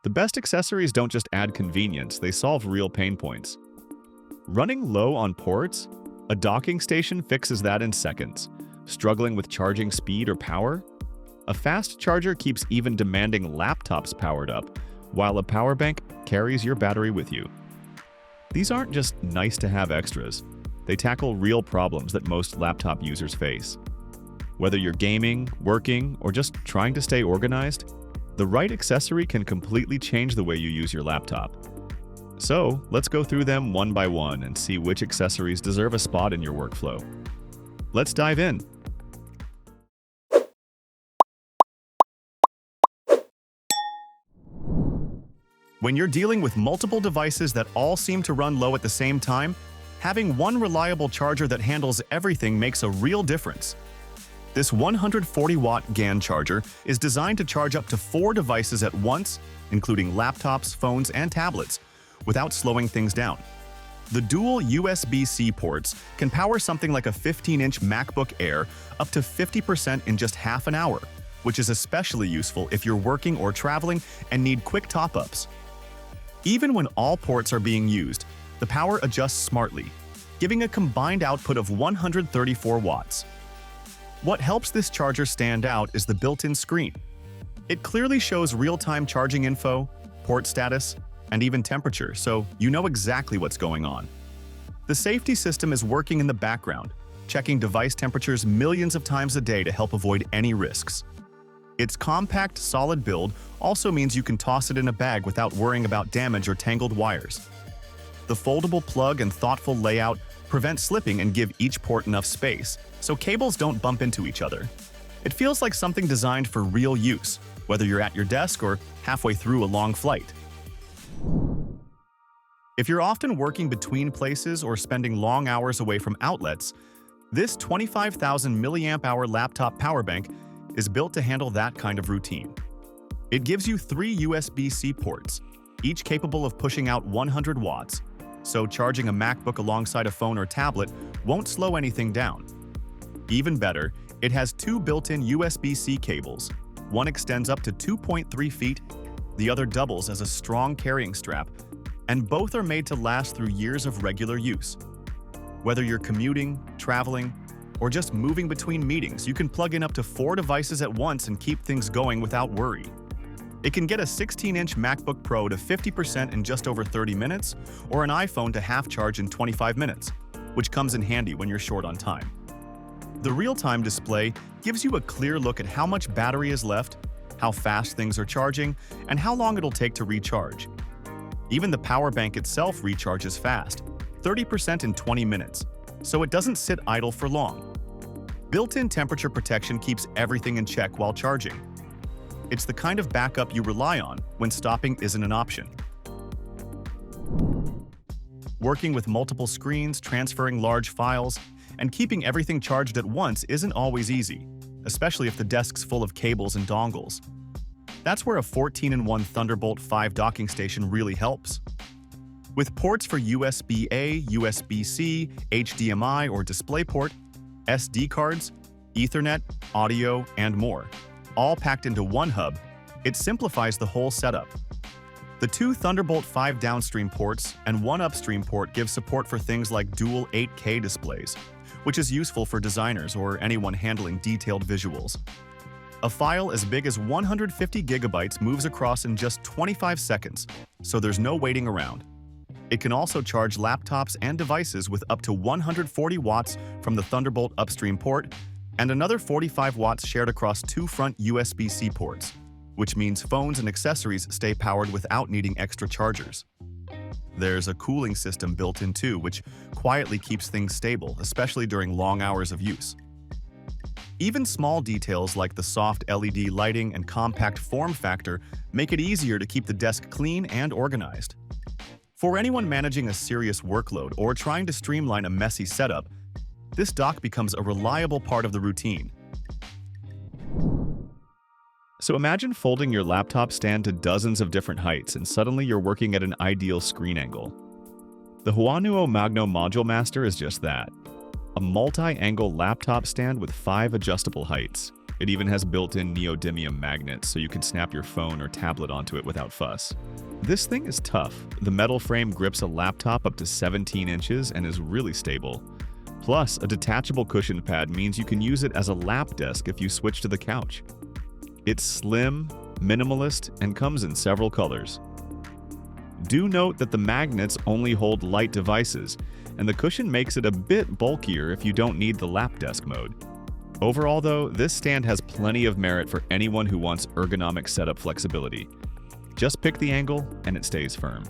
The best accessories don't just add convenience, they solve real pain points. Running low on ports? A docking station fixes that in seconds. Struggling with charging speed or power? A fast charger keeps even demanding laptops powered up, while a power bank carries your battery with you. These aren't just nice-to-have extras. They tackle real problems that most laptop users face. Whether you're gaming, working, or just trying to stay organized, the right accessory can completely change the way you use your laptop. So, let's go through them one by one and see which accessories deserve a spot in your workflow. Let's dive in. When you're dealing with multiple devices that all seem to run low at the same time, having one reliable charger that handles everything makes a real difference. This 140-watt GaN charger is designed to charge up to 4 devices at once, including laptops, phones, and tablets, without slowing things down. The dual USB-C ports can power something like a 15-inch MacBook Air up to 50% in just half an hour, which is especially useful if you're working or traveling and need quick top-ups. Even when all ports are being used, the power adjusts smartly, giving a combined output of 134 watts. What helps this charger stand out is the built-in screen. It clearly shows real-time charging info, port status, and even temperature, so you know exactly what's going on. The safety system is working in the background, checking device temperatures millions of times a day to help avoid any risks. Its compact, solid build also means you can toss it in a bag without worrying about damage or tangled wires. The foldable plug and thoughtful layout prevent slipping and give each port enough space, so cables don't bump into each other. It feels like something designed for real use, whether you're at your desk or halfway through a long flight. If you're often working between places or spending long hours away from outlets, this 25,000 mAh laptop power bank is built to handle that kind of routine. It gives you 3 USB-C ports, each capable of pushing out 100 watts, so charging a MacBook alongside a phone or tablet won't slow anything down. Even better, it has 2 built-in USB-C cables. One extends up to 2.3 feet, the other doubles as a strong carrying strap, and both are made to last through years of regular use. Whether you're commuting, traveling, or just moving between meetings, you can plug in up to 4 devices at once and keep things going without worry. It can get a 16-inch MacBook Pro to 50% in just over 30 minutes, or an iPhone to half charge in 25 minutes, which comes in handy when you're short on time. The real-time display gives you a clear look at how much battery is left, how fast things are charging, and how long it'll take to recharge. Even the power bank itself recharges fast, 30% in 20 minutes, so it doesn't sit idle for long. Built-in temperature protection keeps everything in check while charging. It's the kind of backup you rely on when stopping isn't an option. Working with multiple screens, transferring large files, and keeping everything charged at once isn't always easy, especially if the desk's full of cables and dongles. That's where a 14-in-1 Thunderbolt 5 docking station really helps. With ports for USB-A, USB-C, HDMI or DisplayPort, SD cards, Ethernet, audio, and more, all packed into one hub, it simplifies the whole setup. The 2 Thunderbolt 5 downstream ports and 1 upstream port give support for things like dual 8K displays, which is useful for designers or anyone handling detailed visuals. A file as big as 150 gigabytes moves across in just 25 seconds, so there's no waiting around. It can also charge laptops and devices with up to 140 watts from the Thunderbolt upstream port and another 45 watts shared across 2 front USB-C ports, which means phones and accessories stay powered without needing extra chargers. There's a cooling system built in too, which quietly keeps things stable, especially during long hours of use. Even small details like the soft LED lighting and compact form factor make it easier to keep the desk clean and organized. For anyone managing a serious workload or trying to streamline a messy setup, this dock becomes a reliable part of the routine. So imagine folding your laptop stand to dozens of different heights and suddenly you're working at an ideal screen angle. The HUANUO Magno ModuleMaster is just that. A multi-angle laptop stand with 5 adjustable heights. It even has built-in neodymium magnets so you can snap your phone or tablet onto it without fuss. This thing is tough. The metal frame grips a laptop up to 17 inches and is really stable. Plus, a detachable cushion pad means you can use it as a lap desk if you switch to the couch. It's slim, minimalist, and comes in several colors. Do note that the magnets only hold light devices, and the cushion makes it a bit bulkier if you don't need the lap desk mode. Overall though, this stand has plenty of merit for anyone who wants ergonomic setup flexibility. Just pick the angle and it stays firm.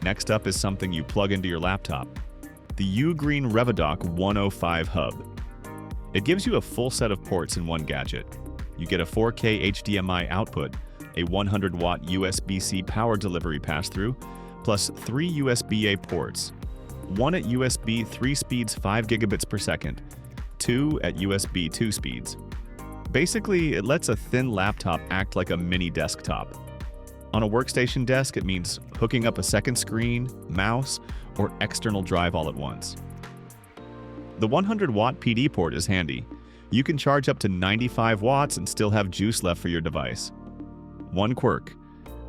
Next up is something you plug into your laptop. The UGREEN Revidoc 105 hub. It gives you a full set of ports in one gadget. You get a 4K HDMI output, a 100-watt USB-C power delivery pass-through, plus 3 USB-A ports. One at USB 3 speeds 5 gigabits per second, 2 at USB 2 speeds. Basically, it lets a thin laptop act like a mini desktop. On a workstation desk, it means hooking up a second screen, mouse, or external drive all at once. The 100-watt PD port is handy. You can charge up to 95 watts and still have juice left for your device. One quirk.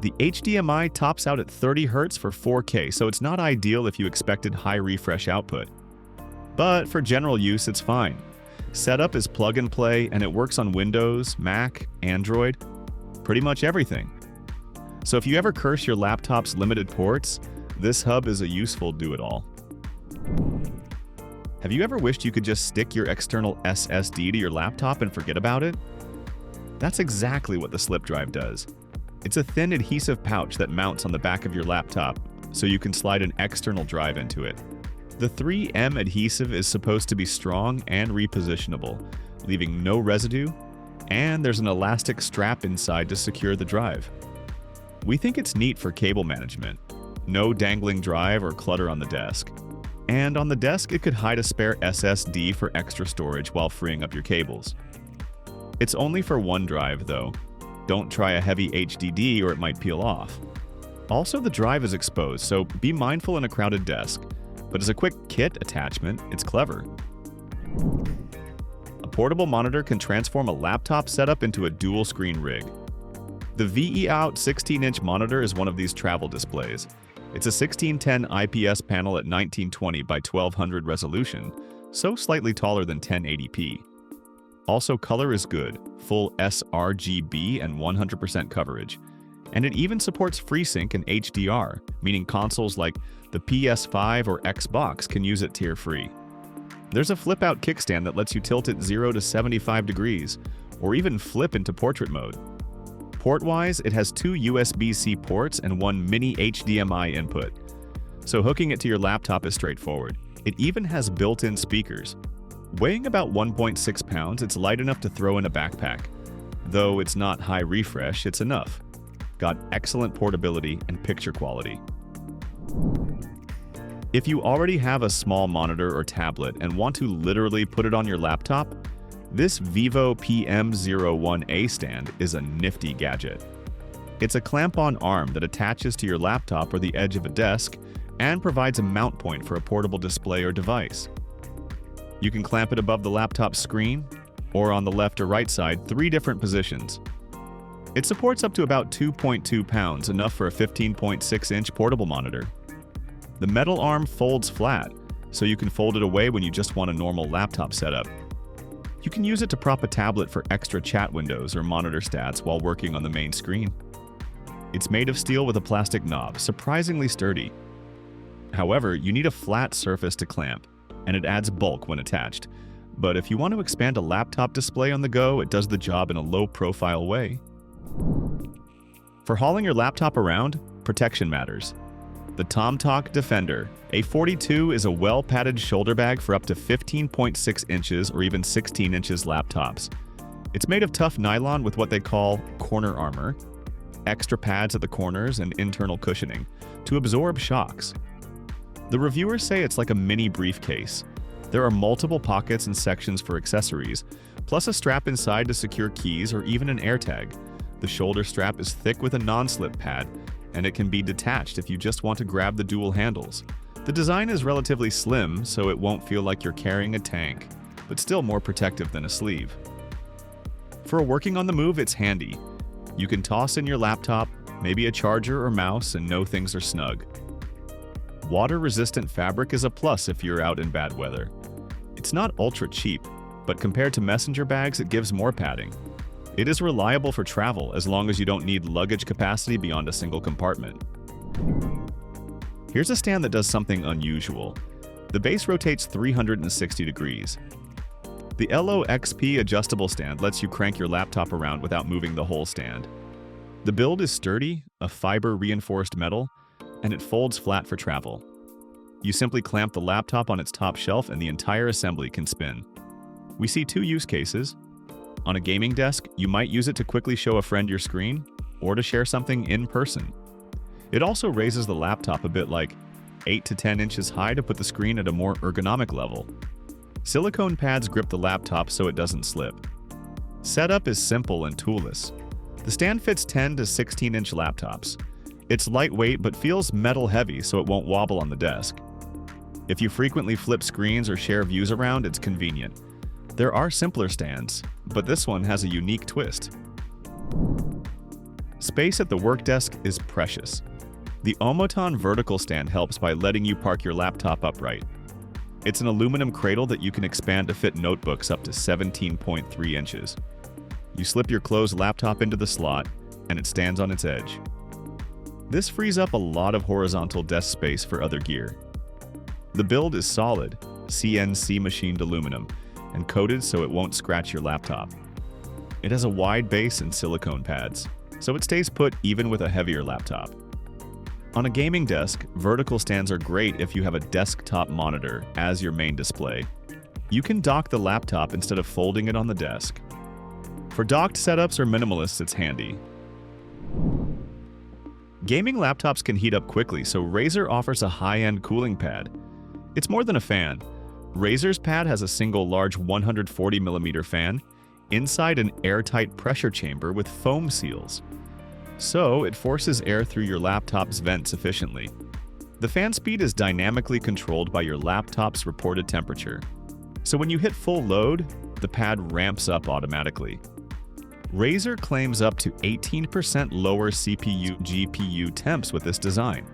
The HDMI tops out at 30 Hz for 4K, so it's not ideal if you expected high refresh output. But for general use, it's fine. Setup is plug and play, and it works on Windows, Mac, Android, pretty much everything. So if you ever curse your laptop's limited ports, this hub is a useful do-it-all. Have you ever wished you could just stick your external SSD to your laptop and forget about it? That's exactly what the Slipdrive does. It's a thin adhesive pouch that mounts on the back of your laptop, so you can slide an external drive into it. The 3M adhesive is supposed to be strong and repositionable, leaving no residue, and there's an elastic strap inside to secure the drive. We think it's neat for cable management. No dangling drive or clutter on the desk. And on the desk, it could hide a spare SSD for extra storage while freeing up your cables. It's only for one drive, though. Don't try a heavy HDD or it might peel off. Also, the drive is exposed, so be mindful in a crowded desk. But as a quick kit attachment, it's clever. A portable monitor can transform a laptop setup into a dual-screen rig. The VEOUT 16-inch monitor is one of these travel displays. It's a 1610 IPS panel at 1920 by 1200 resolution, so slightly taller than 1080p. Also, color is good, full sRGB and 100% coverage. And it even supports FreeSync and HDR, meaning consoles like the PS5 or Xbox can use it tear-free. There's a flip-out kickstand that lets you tilt it 0 to 75 degrees, or even flip into portrait mode. Port-wise, it has 2 USB-C ports and 1 mini HDMI input, so hooking it to your laptop is straightforward. It even has built-in speakers. Weighing about 1.6 pounds, it's light enough to throw in a backpack. Though it's not high refresh, it's enough. Got excellent portability and picture quality. If you already have a small monitor or tablet and want to literally put it on your laptop, this VIVO PM01A stand is a nifty gadget. It's a clamp-on arm that attaches to your laptop or the edge of a desk and provides a mount point for a portable display or device. You can clamp it above the laptop screen, or on the left or right side, 3 different positions. It supports up to about 2.2 pounds, enough for a 15.6-inch portable monitor. The metal arm folds flat, so you can fold it away when you just want a normal laptop setup. You can use it to prop a tablet for extra chat windows or monitor stats while working on the main screen. It's made of steel with a plastic knob, surprisingly sturdy. However, you need a flat surface to clamp, and it adds bulk when attached. But if you want to expand a laptop display on the go, it does the job in a low-profile way. For hauling your laptop around, protection matters. The tomtoc Defender A42 is a well-padded shoulder bag for up to 15.6 inches or even 16 inches laptops. It's made of tough nylon with what they call corner armor, extra pads at the corners, and internal cushioning to absorb shocks. The reviewers say it's like a mini briefcase. There are multiple pockets and sections for accessories, plus a strap inside to secure keys or even an AirTag. The shoulder strap is thick with a non-slip pad, and it can be detached if you just want to grab the dual handles. The design is relatively slim, so it won't feel like you're carrying a tank. but still more protective than a sleeve. For working on the move, it's handy. You can toss in your laptop, maybe a charger or mouse, and know things are snug. Water-resistant fabric is a plus if you're out in bad weather. It's not ultra cheap, but compared to messenger bags, it gives more padding. It is reliable for travel as long as you don't need luggage capacity beyond a single compartment. Here's a stand that does something unusual. The base rotates 360 degrees. The LOXP adjustable stand lets you crank your laptop around without moving the whole stand. The build is sturdy, a fiber-reinforced metal, and it folds flat for travel. You simply clamp the laptop on its top shelf and the entire assembly can spin. We see two use cases. On a gaming desk, you might use it to quickly show a friend your screen, or to share something in person. It also raises the laptop a bit, like 8 to 10 inches high, to put the screen at a more ergonomic level. Silicone pads grip the laptop so it doesn't slip. Setup is simple and toolless. The stand fits 10 to 16-inch laptops. It's lightweight but feels metal heavy so it won't wobble on the desk. If you frequently flip screens or share views around, it's convenient. There are simpler stands, but this one has a unique twist. Space at the work desk is precious. The OMOTON vertical stand helps by letting you park your laptop upright. It's an aluminum cradle that you can expand to fit notebooks up to 17.3 inches. You slip your closed laptop into the slot, and it stands on its edge. This frees up a lot of horizontal desk space for other gear. The build is solid, CNC machined aluminum, and coated so it won't scratch your laptop. It has a wide base and silicone pads, so it stays put even with a heavier laptop. On a gaming desk, vertical stands are great if you have a desktop monitor as your main display. You can dock the laptop instead of folding it on the desk. For docked setups or minimalists, it's handy. Gaming laptops can heat up quickly, so Razer offers a high-end cooling pad. It's more than a fan. Razer's pad has a single large 140mm fan inside an airtight pressure chamber with foam seals. So it forces air through your laptop's vents efficiently. The fan speed is dynamically controlled by your laptop's reported temperature. So when you hit full load, the pad ramps up automatically. Razer claims up to 18% lower CPU-GPU temps with this design.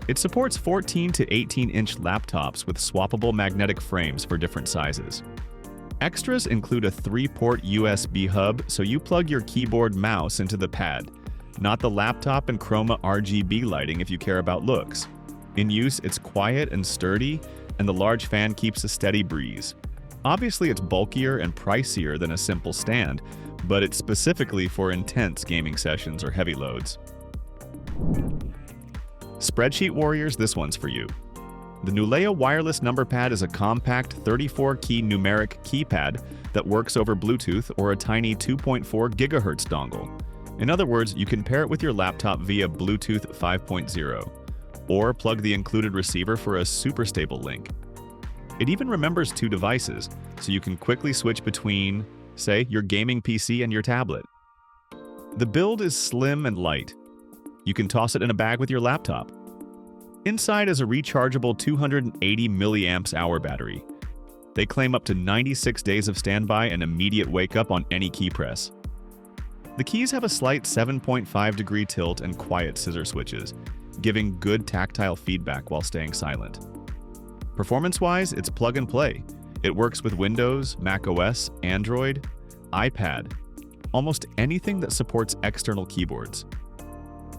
It supports 14 to 18-inch laptops with swappable magnetic frames for different sizes. Extras include a 3-port USB hub, so you plug your keyboard mouse into the pad, not the laptop and chroma RGB lighting if you care about looks. In use, it's quiet and sturdy, and the large fan keeps a steady breeze. Obviously, it's bulkier and pricier than a simple stand, but it's specifically for intense gaming sessions or heavy loads. Spreadsheet warriors, this one's for you. The Nulea Wireless Number Pad is a compact 34-key numeric keypad that works over Bluetooth or a tiny 2.4 GHz dongle. In other words, you can pair it with your laptop via Bluetooth 5.0, or plug the included receiver for a super stable link. It even remembers 2 devices, so you can quickly switch between, say, your gaming PC and your tablet. The build is slim and light. You can toss it in a bag with your laptop. Inside is a rechargeable 280 mAh battery. They claim up to 96 days of standby and immediate wake-up on any key press. The keys have a slight 7.5-degree tilt and quiet scissor switches, giving good tactile feedback while staying silent. Performance-wise, it's plug-and-play. It works with Windows, macOS, Android, iPad, almost anything that supports external keyboards.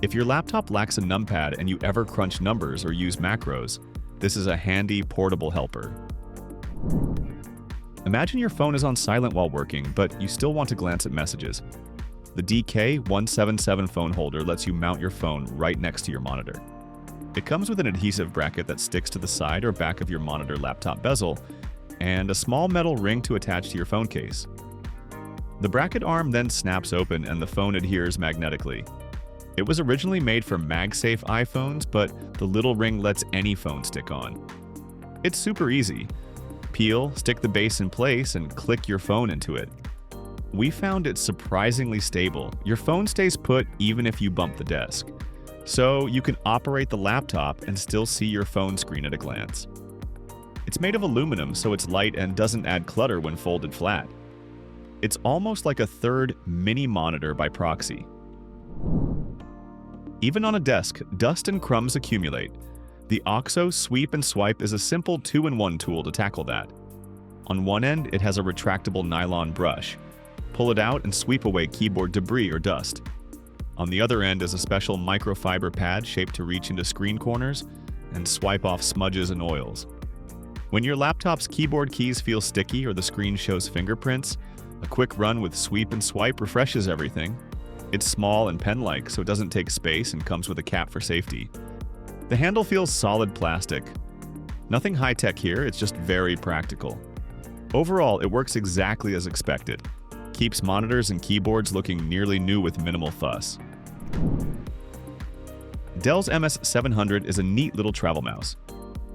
If your laptop lacks a numpad and you ever crunch numbers or use macros, this is a handy, portable helper. Imagine your phone is on silent while working, but you still want to glance at messages. The DK177 phone holder lets you mount your phone right next to your monitor. It comes with an adhesive bracket that sticks to the side or back of your monitor laptop bezel, and a small metal ring to attach to your phone case. The bracket arm then snaps open and the phone adheres magnetically. It was originally made for MagSafe iPhones, but the little ring lets any phone stick on. It's super easy. Peel, stick the base in place, and click your phone into it. We found it surprisingly stable. Your phone stays put even if you bump the desk. So you can operate the laptop and still see your phone screen at a glance. It's made of aluminum, so it's light and doesn't add clutter when folded flat. It's almost like a third mini monitor by proxy. Even on a desk, dust and crumbs accumulate. The OXO Sweep and Swipe is a simple 2-in-1 tool to tackle that. On one end, it has a retractable nylon brush. Pull it out and sweep away keyboard debris or dust. On the other end is a special microfiber pad shaped to reach into screen corners and swipe off smudges and oils. When your laptop's keyboard keys feel sticky or the screen shows fingerprints, a quick run with Sweep and Swipe refreshes everything. It's small and pen-like, so it doesn't take space and comes with a cap for safety. The handle feels solid plastic. Nothing high-tech here, it's just very practical. Overall, it works exactly as expected. Keeps monitors and keyboards looking nearly new with minimal fuss. Dell's MS700 is a neat little travel mouse.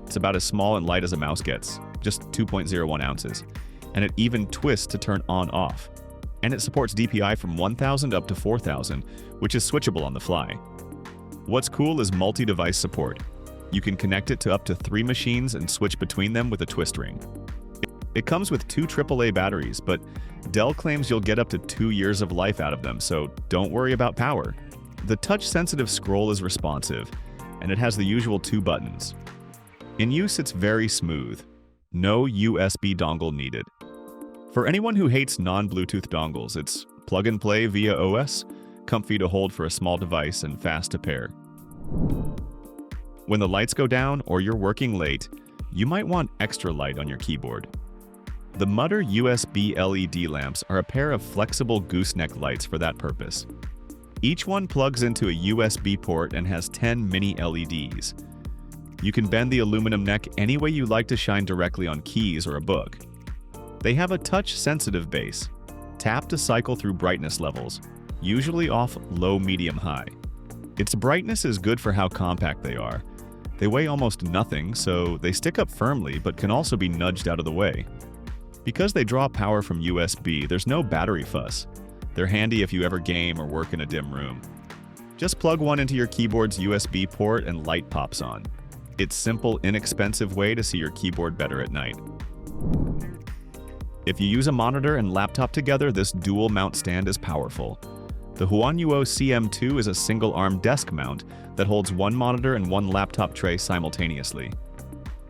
It's about as small and light as a mouse gets, just 2.01 ounces, and it even twists to turn on-off. And it supports DPI from 1000 up to 4000, which is switchable on the fly. What's cool is multi-device support. You can connect it to up to 3 machines and switch between them with a twist ring. It comes with 2 AAA batteries, but Dell claims you'll get up to 2 years of life out of them, so don't worry about power. The touch-sensitive scroll is responsive, and it has the usual 2 buttons. In use, it's very smooth. No USB dongle needed. For anyone who hates non-Bluetooth dongles, it's plug-and-play via OS, comfy to hold for a small device and fast to pair. When the lights go down or you're working late, you might want extra light on your keyboard. The Mutter USB LED lamps are a pair of flexible gooseneck lights for that purpose. Each one plugs into a USB port and has 10 mini LEDs. You can bend the aluminum neck any way you like to shine directly on keys or a book. They have a touch-sensitive base. Tap to cycle through brightness levels, usually off low, medium, high. Its brightness is good for how compact they are. They weigh almost nothing, so they stick up firmly but can also be nudged out of the way. Because they draw power from USB, there's no battery fuss. They're handy if you ever game or work in a dim room. Just plug one into your keyboard's USB port and light pops on. It's simple, inexpensive way to see your keyboard better at night. If you use a monitor and laptop together, this dual mount stand is powerful. The HUANUO CM2 is a single-arm desk mount that holds 1 monitor and 1 laptop tray simultaneously.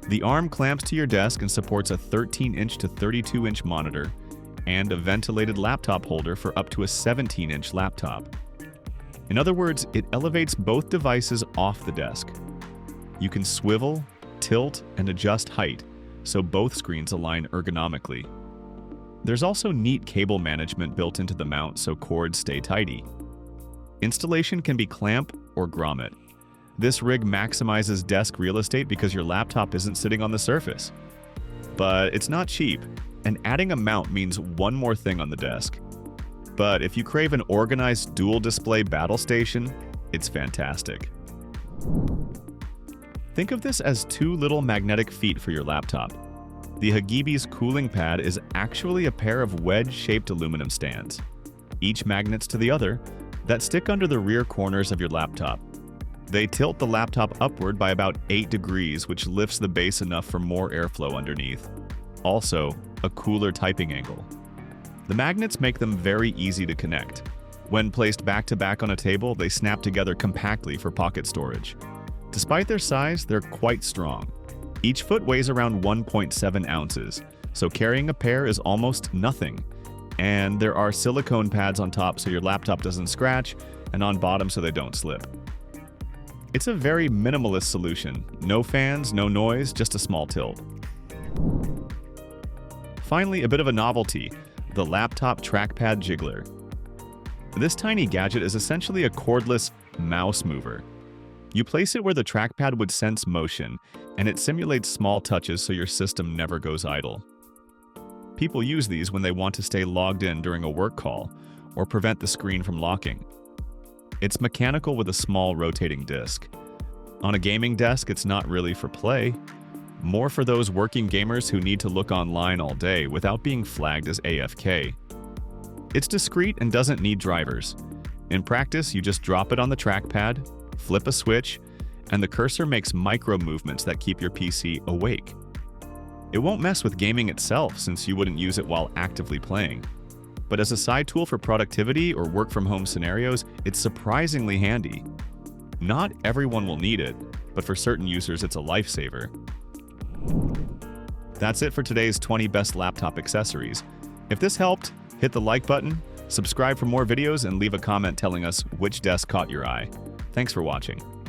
The arm clamps to your desk and supports a 13-inch to 32-inch monitor and a ventilated laptop holder for up to a 17-inch laptop. In other words, it elevates both devices off the desk. You can swivel, tilt, and adjust height, so both screens align ergonomically. There's also neat cable management built into the mount so cords stay tidy. Installation can be clamp or grommet. This rig maximizes desk real estate because your laptop isn't sitting on the surface. But it's not cheap, and adding a mount means one more thing on the desk. But if you crave an organized dual display battle station, it's fantastic. Think of this as 2 little magnetic feet for your laptop. The Hagibis Cooling Pad is actually a pair of wedge-shaped aluminum stands, each magnets to the other, that stick under the rear corners of your laptop. They tilt the laptop upward by about 8 degrees, which lifts the base enough for more airflow underneath. Also, a cooler typing angle. The magnets make them very easy to connect. When placed back-to-back on a table, they snap together compactly for pocket storage. Despite their size, they're quite strong. Each foot weighs around 1.7 ounces, so carrying a pair is almost nothing. And there are silicone pads on top so your laptop doesn't scratch, and on bottom so they don't slip. It's a very minimalist solution. No fans, no noise, just a small tilt. Finally, a bit of a novelty, the laptop Trackpad Jiggler. This tiny gadget is essentially a cordless mouse mover. You place it where the trackpad would sense motion, and it simulates small touches so your system never goes idle. People use these when they want to stay logged in during a work call or prevent the screen from locking. It's mechanical with a small rotating disc. On a gaming desk, it's not really for play, more for those working gamers who need to look online all day without being flagged as AFK. It's discreet and doesn't need drivers. In practice, you just drop it on the trackpad, flip a switch, and the cursor makes micro movements that keep your PC awake. It won't mess with gaming itself since you wouldn't use it while actively playing. But as a side tool for productivity or work-from-home scenarios, it's surprisingly handy. Not everyone will need it, but for certain users it's a lifesaver. That's it for today's 20 best laptop accessories. If this helped, hit the like button, subscribe for more videos, and leave a comment telling us which desk caught your eye. Thanks for watching.